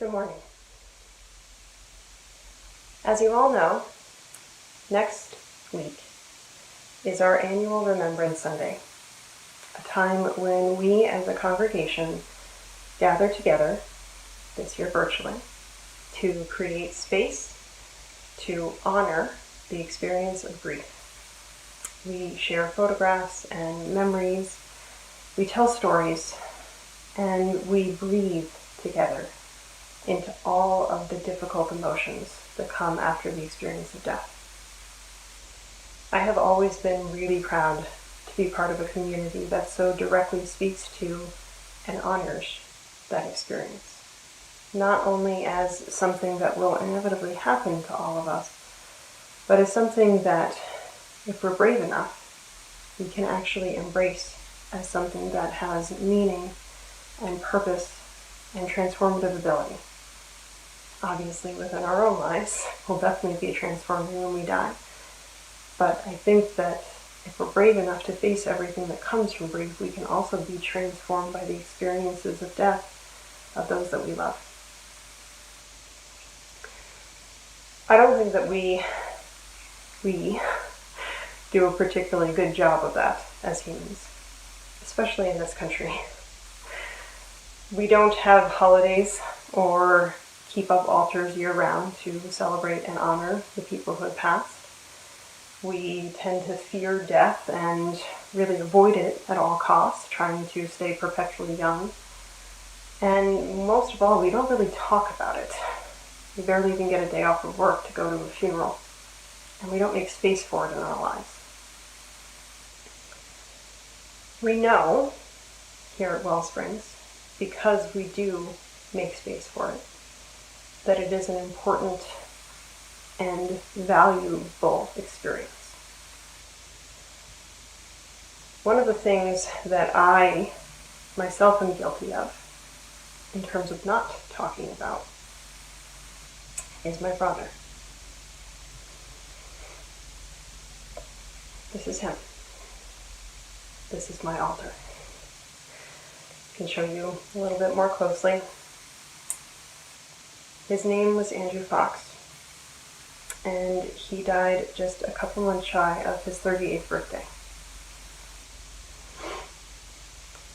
Good morning. As you all know, next week is our annual Remembrance Sunday, a time when we as a congregation gather together, this year virtually, to create space to honor the experience of grief. We share photographs and memories, we tell stories, and we breathe together into all of the difficult emotions that come after the experience of death. I have always been really proud to be part of a community that so directly speaks to and honors that experience, not only as something that will inevitably happen to all of us, but as something that, if we're brave enough, we can actually embrace as something that has meaning and purpose and transformative ability. Obviously, within our own lives, we'll definitely be transformed when we die. But I think that if we're brave enough to face everything that comes from grief, we can also be transformed by the experiences of death of those that we love. I don't think that we do a particularly good job of that as humans, especially in this country. We don't have holidays or keep up altars year-round to celebrate and honor the people who have passed. We tend to fear death and really avoid it at all costs, trying to stay perpetually young. And most of all, we don't really talk about it. We barely even get a day off of work to go to a funeral, and we don't make space for it in our lives. We know here at Wellsprings, because we do make space for it, that it is an important and valuable experience. One of the things that I myself am guilty of, in terms of not talking about, is my brother. This is him. This is my altar. I can show you a little bit more closely. His name was Bev Fox, and he died just a couple months shy of his 38th birthday.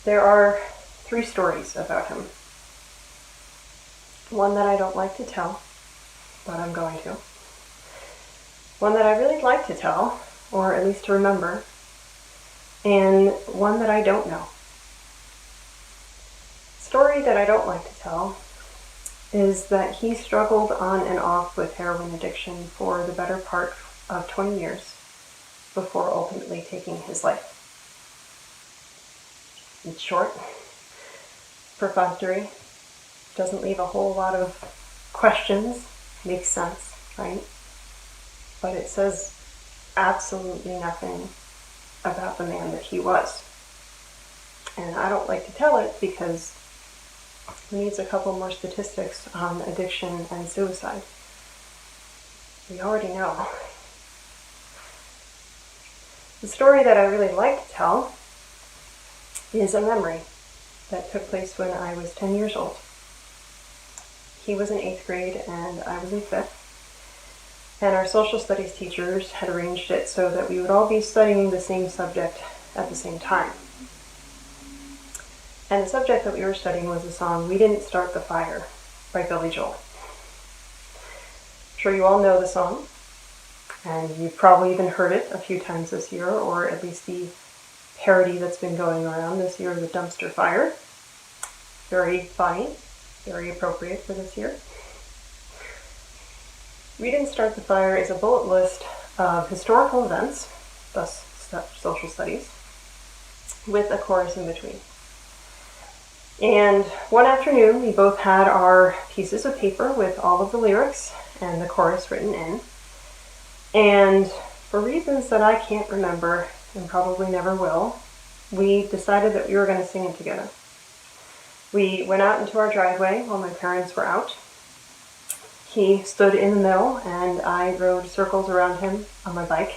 There are 3 stories about him. One that I don't like to tell, but I'm going to. One that I really like to tell, or at least to remember, and one that I don't know. The story that I don't like to tell is that he struggled on and off with heroin addiction for the better part of 20 years before ultimately taking his life. It's short, perfunctory, doesn't leave a whole lot of questions, makes sense, right? But it says absolutely nothing about the man that he was. And I don't like to tell it because we need a couple more statistics on addiction and suicide. We already know. The story that I really like to tell is a memory that took place when I was 10 years old. He was in 8th grade and I was in 5th. And our social studies teachers had arranged it so that we would all be studying the same subject at the same time. And the subject that we were studying was the song "We Didn't Start the Fire" by Billy Joel. I'm sure you all know the song, and you've probably even heard it a few times this year, or at least the parody that's been going around this year, the dumpster fire. Very funny, very appropriate for this year. "We Didn't Start the Fire" is a bullet list of historical events, thus social studies, with a chorus in between. And one afternoon, we both had our pieces of paper with all of the lyrics and the chorus written in. And for reasons that I can't remember and probably never will, we decided that we were going to sing it together. We went out into our driveway while my parents were out. He stood in the middle and I rode circles around him on my bike.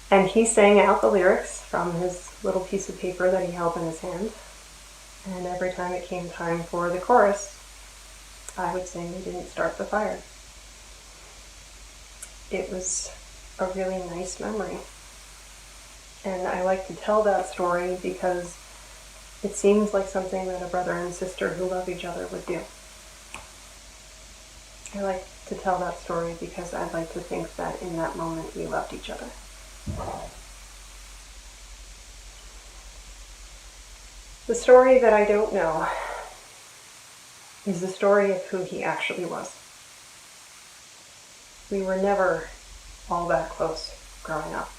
And he sang out the lyrics from his little piece of paper that he held in his hand. And every time it came time for the chorus, I would say we didn't start the fire. It was a really nice memory. And I like to tell that story because it seems like something that a brother and sister who love each other would do. I like to tell that story because I'd like to think that in that moment we loved each other. The story that I don't know is the story of who he actually was. We were never all that close growing up.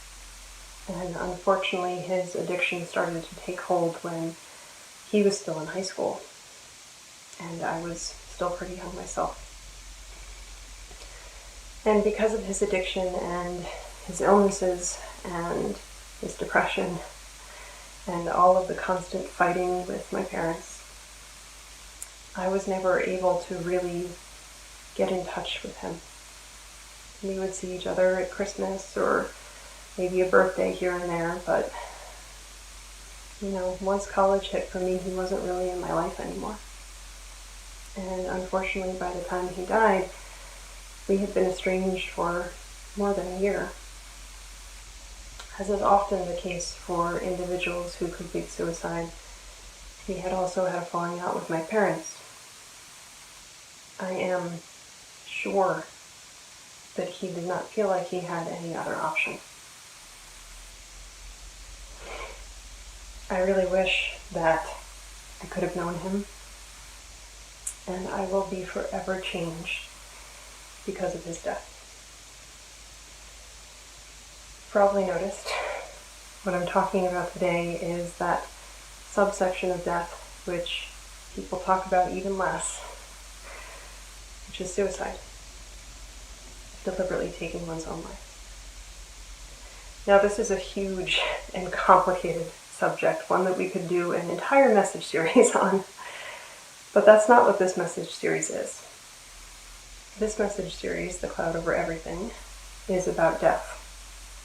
And unfortunately, his addiction started to take hold when he was still in high school. And I was still pretty young myself. And because of his addiction and his illnesses and his depression and all of the constant fighting with my parents, I was never able to really get in touch with him. We would see each other at Christmas or maybe a birthday here and there, but once college hit for me, he wasn't really in my life anymore. And unfortunately, by the time he died, we had been estranged for more than a year. As is often the case for individuals who complete suicide, he had also had a falling out with my parents. I am sure that he did not feel like he had any other option. I really wish that I could have known him, and I will be forever changed because of his death. You've probably noticed what I'm talking about today is that subsection of death which people talk about even less, which is suicide, deliberately taking one's own life. Now, this is a huge and complicated subject, one that we could do an entire message series on, but that's not what this message series is. This message series, The Cloud Over Everything, is about death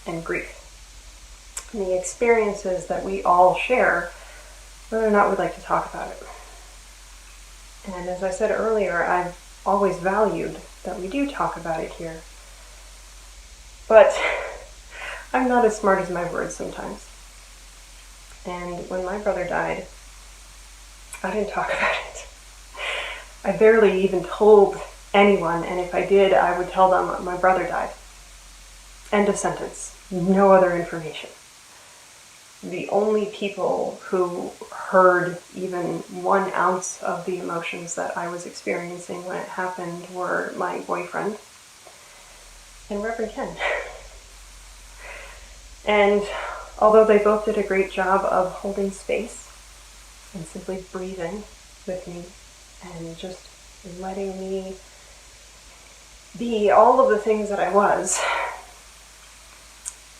and grief, and the experiences that we all share, whether or not we'd like to talk about it. And as I said earlier, I've always valued that we do talk about it here, but I'm not as smart as my words sometimes. And when my brother died, I didn't talk about it. I barely even told anyone, and if I did, I would tell them my brother died. End of sentence. No other information. The only people who heard even 1 ounce of the emotions that I was experiencing when it happened were my boyfriend and Reverend Ken. And although they both did a great job of holding space and simply breathing with me and just letting me be all of the things that I was,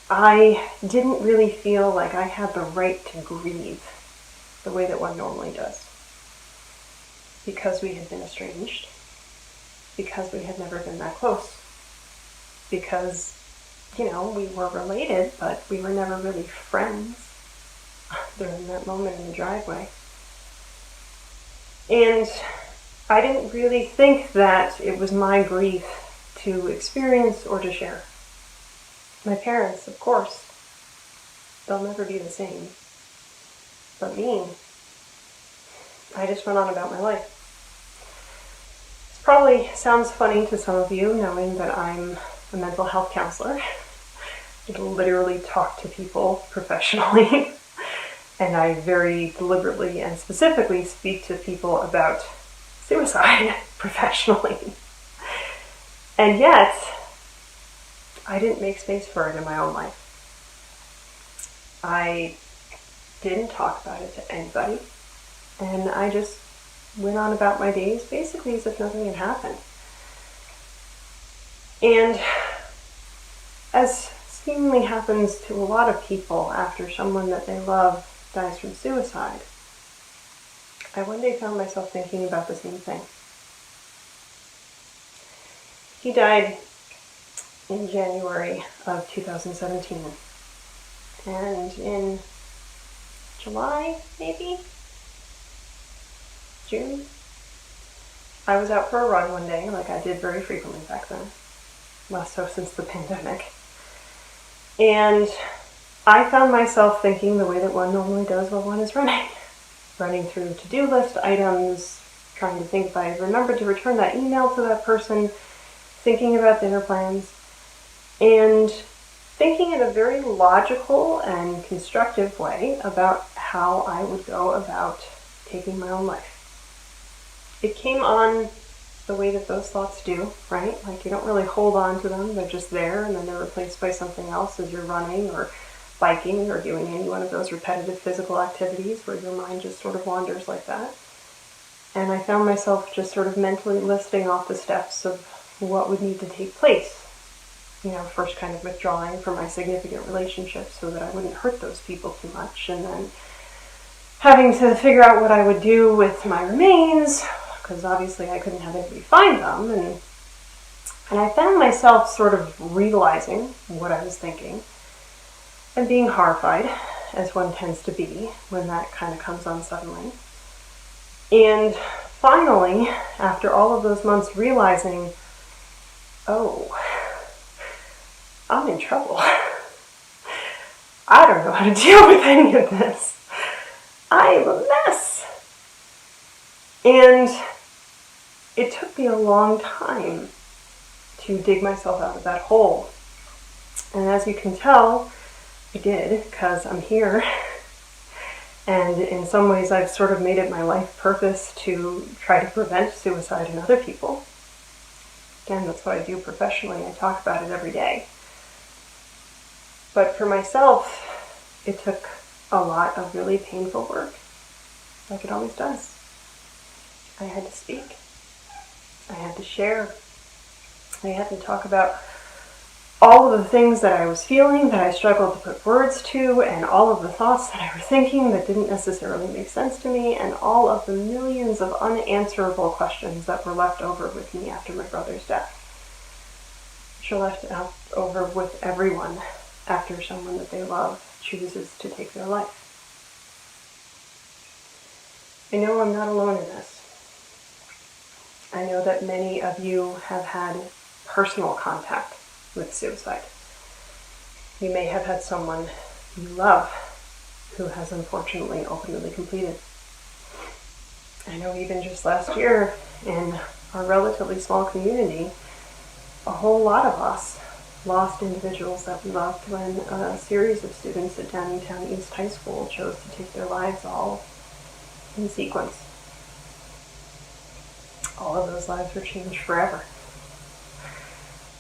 I didn't really feel like I had the right to grieve the way that one normally does. Because we had been estranged. Because we had never been that close. Because, we were related, but we were never really friends during that moment in the driveway. And I didn't really think that it was my grief to experience or to share. My parents, of course, they'll never be the same. But me, I just went on about my life. This probably sounds funny to some of you, knowing that I'm a mental health counselor. I literally talk to people professionally, and I very deliberately and specifically speak to people about suicide professionally. And yet, I didn't make space for it in my own life. I didn't talk about it to anybody, and I just went on about my days basically as if nothing had happened. And as seemingly happens to a lot of people after someone that they love dies from suicide, I one day found myself thinking about the same thing. He died in January of 2017. And in July, maybe? June? I was out for a run one day, like I did very frequently back then, less so since the pandemic, and I found myself thinking the way that one normally does while one is running. Running through to-do list items, trying to think if I remembered to return that email to that person, thinking about dinner plans, and thinking in a very logical and constructive way about how I would go about taking my own life. It came on the way that those thoughts do, right? Like you don't really hold on to them, they're just there and then they're replaced by something else as you're running or biking or doing any one of those repetitive physical activities where your mind just sort of wanders like that. And I found myself just sort of mentally listing off the steps of what would need to take place. First kind of withdrawing from my significant relationships so that I wouldn't hurt those people too much, and then having to figure out what I would do with my remains, because obviously I couldn't have anybody find them, and I found myself sort of realizing what I was thinking and being horrified, as one tends to be when that kind of comes on suddenly. And finally, after all of those months, realizing, oh, I'm in trouble. I don't know how to deal with any of this. I am a mess. And it took me a long time to dig myself out of that hole. And as you can tell, I did, because I'm here. And in some ways, I've sort of made it my life purpose to try to prevent suicide in other people. Again, that's what I do professionally. I talk about it every day. But for myself, it took a lot of really painful work, like it always does. I had to speak. I had to share. I had to talk about all of the things that I was feeling, that I struggled to put words to, and all of the thoughts that I was thinking that didn't necessarily make sense to me, and all of the millions of unanswerable questions that were left over with me after my brother's death. Which are left over with everyone after someone that they love chooses to take their life. I know I'm not alone in this. I know that many of you have had personal contact with suicide. You may have had someone you love who has unfortunately ultimately completed. I know even just last year in our relatively small community, a whole lot of us lost individuals that we loved when a series of students at Downingtown East High School chose to take their lives all in sequence. All of those lives were changed forever,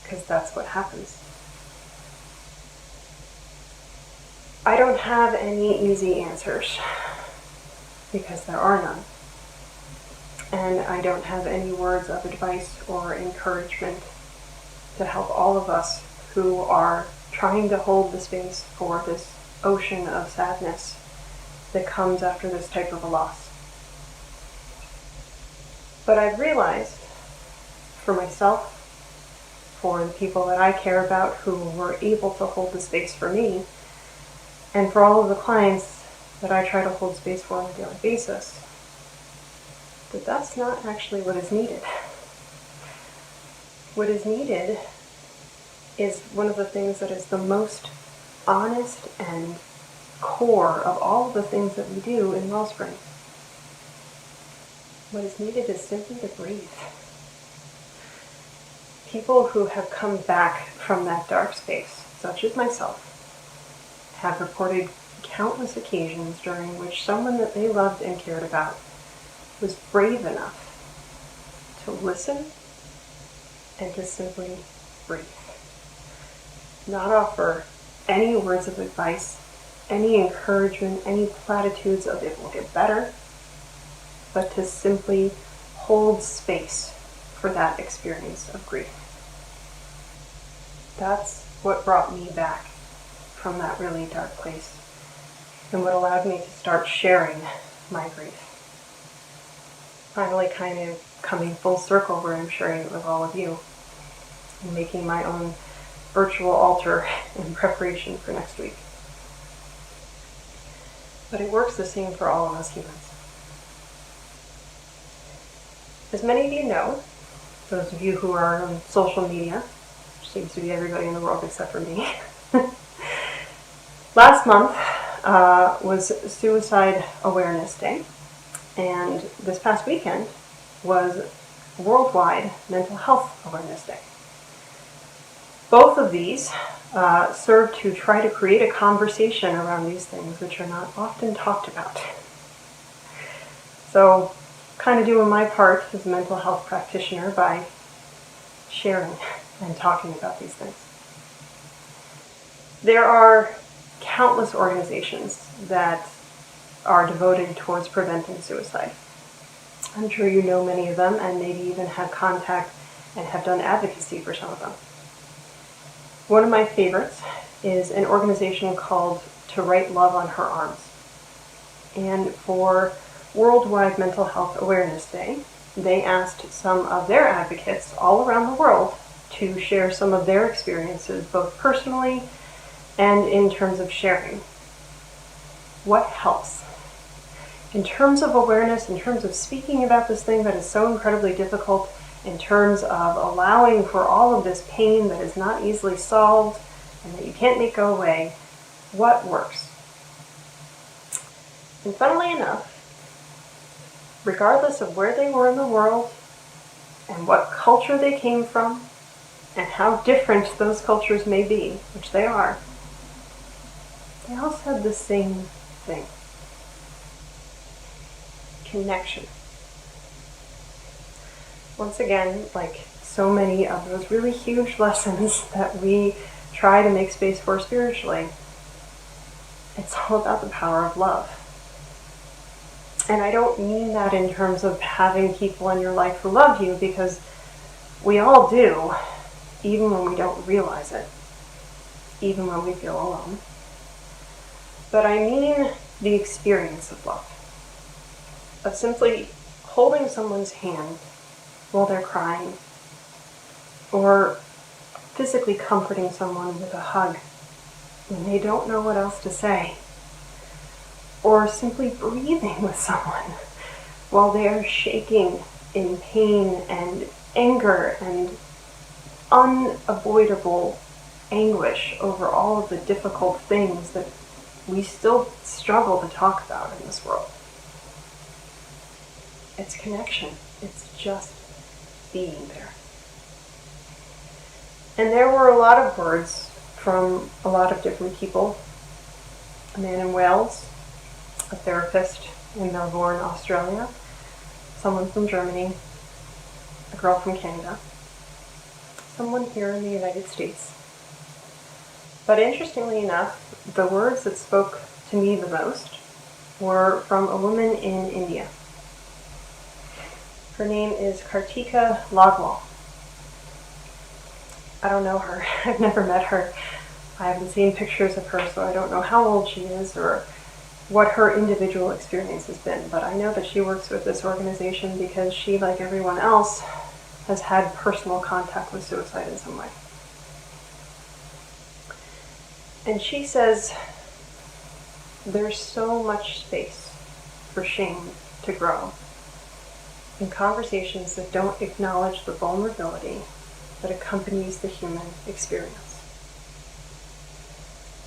because that's what happens. I don't have any easy answers, because there are none. And I don't have any words of advice or encouragement to help all of us who are trying to hold the space for this ocean of sadness that comes after this type of a loss. But I've realized, for myself, for the people that I care about who were able to hold the space for me, and for all of the clients that I try to hold space for on a daily basis, that that's not actually what is needed. What is needed is one of the things that is the most honest and core of all of the things that we do in Wellspring. What is needed is simply to breathe. People who have come back from that dark space, such as myself, have reported countless occasions during which someone that they loved and cared about was brave enough to listen and to simply breathe. Not offer any words of advice, any encouragement, any platitudes of it will get better, but to simply hold space for that experience of grief. That's what brought me back from that really dark place, and what allowed me to start sharing my grief. Finally kind of coming full circle where I'm sharing it with all of you, and making my own virtual altar in preparation for next week. But it works the same for all of us humans. As many of you know, those of you who are on social media, which seems to be everybody in the world except for me, last month was Suicide Awareness Day, and this past weekend was Worldwide Mental Health Awareness Day. Both of these serve to try to create a conversation around these things which are not often talked about. So, kind of doing my part as a mental health practitioner by sharing and talking about these things. There are countless organizations that are devoted towards preventing suicide. I'm sure you know many of them and maybe even have contact and have done advocacy for some of them. One of my favorites is an organization called To Write Love on Her Arms. And for Worldwide Mental Health Awareness Day, they asked some of their advocates all around the world to share some of their experiences, both personally and in terms of sharing. What helps? In terms of awareness, in terms of speaking about this thing that is so incredibly difficult, in terms of allowing for all of this pain that is not easily solved and that you can't make go away, what works? And funnily enough, regardless of where they were in the world and what culture they came from and how different those cultures may be, which they are, they all said the same thing. Connection. Once again, like so many of those really huge lessons that we try to make space for spiritually, it's all about the power of love. And I don't mean that in terms of having people in your life who love you, because we all do, even when we don't realize it, even when we feel alone. But I mean the experience of love, of simply holding someone's hand while they're crying, or physically comforting someone with a hug when they don't know what else to say, or simply breathing with someone while they are shaking in pain and anger and unavoidable anguish over all of the difficult things that we still struggle to talk about in this world. It's connection. It's just being there. And there were a lot of words from a lot of different people. A man in Wales, a therapist in Melbourne, Australia, someone from Germany, a girl from Canada, someone here in the United States. But interestingly enough, the words that spoke to me the most were from a woman in India. Her name is Kartika Lagwal. I don't know her. I've never met her. I haven't seen pictures of her, so I don't know how old she is or what her individual experience has been. But I know that she works with this organization because she, like everyone else, has had personal contact with suicide in some way. And she says there's so much space for shame to grow in conversations that don't acknowledge the vulnerability that accompanies the human experience.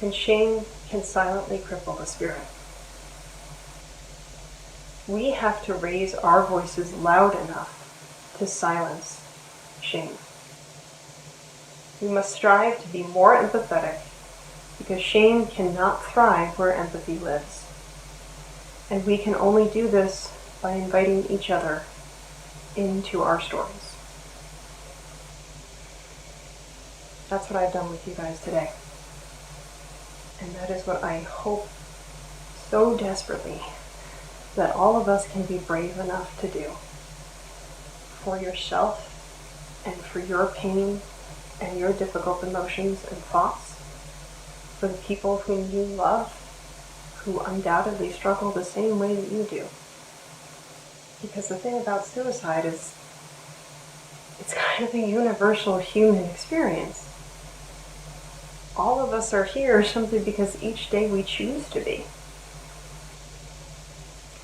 And shame can silently cripple the spirit. We have to raise our voices loud enough to silence shame. We must strive to be more empathetic, because shame cannot thrive where empathy lives. And we can only do this by inviting each other into our stories. That's what I've done with you guys today. And that is what I hope so desperately that all of us can be brave enough to do for yourself and for your pain and your difficult emotions and thoughts, for the people whom you love, who undoubtedly struggle the same way that you do. Because the thing about suicide is, it's kind of a universal human experience. All of us are here simply because each day we choose to be.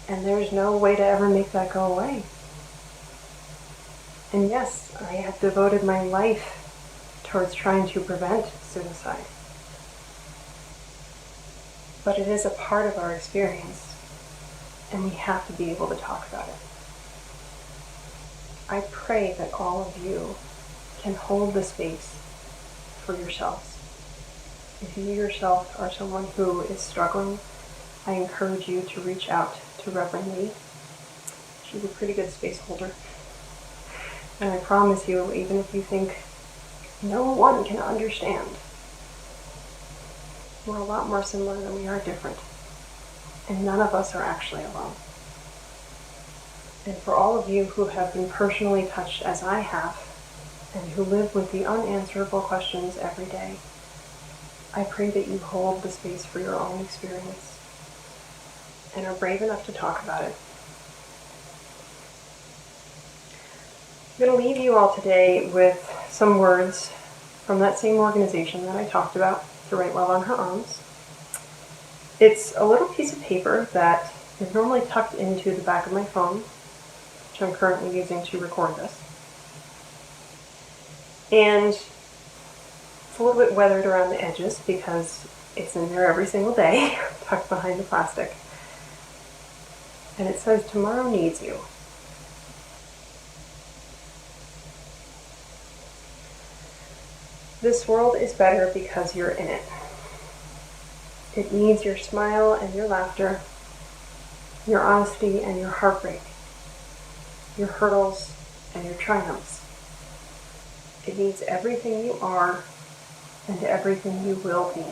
And there's no way to ever make that go away. And yes, I have devoted my life towards trying to prevent suicide. But it is a part of our experience, and we have to be able to talk about it. I pray that all of you can hold the space for yourselves. If you yourself are someone who is struggling, I encourage you to reach out to Reverend Lee. She's a pretty good space holder. And I promise you, even if you think no one can understand, we're a lot more similar than we are different. And none of us are actually alone. And for all of you who have been personally touched as I have, and who live with the unanswerable questions every day, I pray that you hold the space for your own experience and are brave enough to talk about it. I'm going to leave you all today with some words from that same organization that I talked about, To Write Love on Her Arms. It's a little piece of paper that is normally tucked into the back of my phone, which I'm currently using to record this. And it's a little bit weathered around the edges because it's in there every single day, tucked behind the plastic. And it says, "Tomorrow needs you." This world is better because you're in it. It needs your smile and your laughter, your honesty and your heartbreak, your hurdles and your triumphs. It needs everything you are and everything you will be.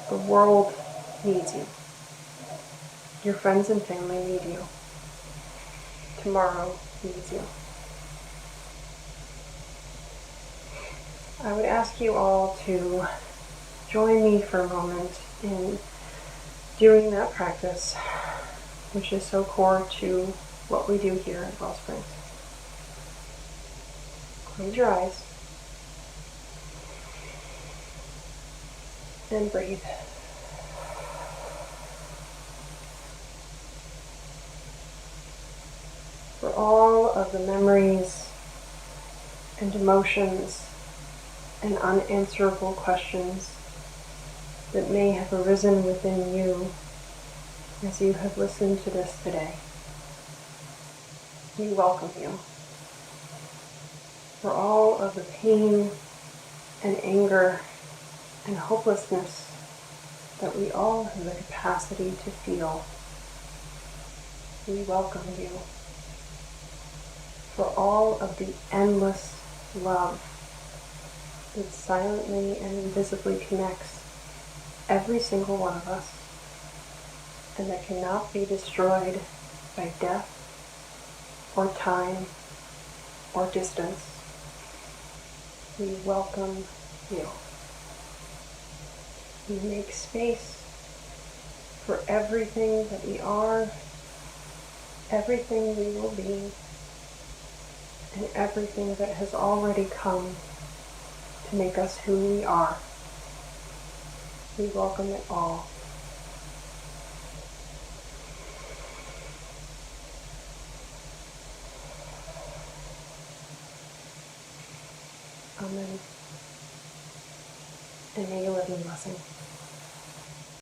The world needs you. Your friends and family need you. Tomorrow needs you. I would ask you all to join me for a moment in doing that practice, which is so core to what we do here at Wellsprings. Close your eyes and breathe. For all of the memories and emotions and unanswerable questions that may have arisen within you as you have listened to this today, we welcome you. For all of the pain and anger and hopelessness that we all have the capacity to feel, we welcome you. For all of the endless love that silently and invisibly connects every single one of us, and that cannot be destroyed by death or time or distance, we welcome you. We make space for everything that we are, everything we will be, and everything that has already come to make us who we are. We welcome it all. Amen. And may you live in blessing.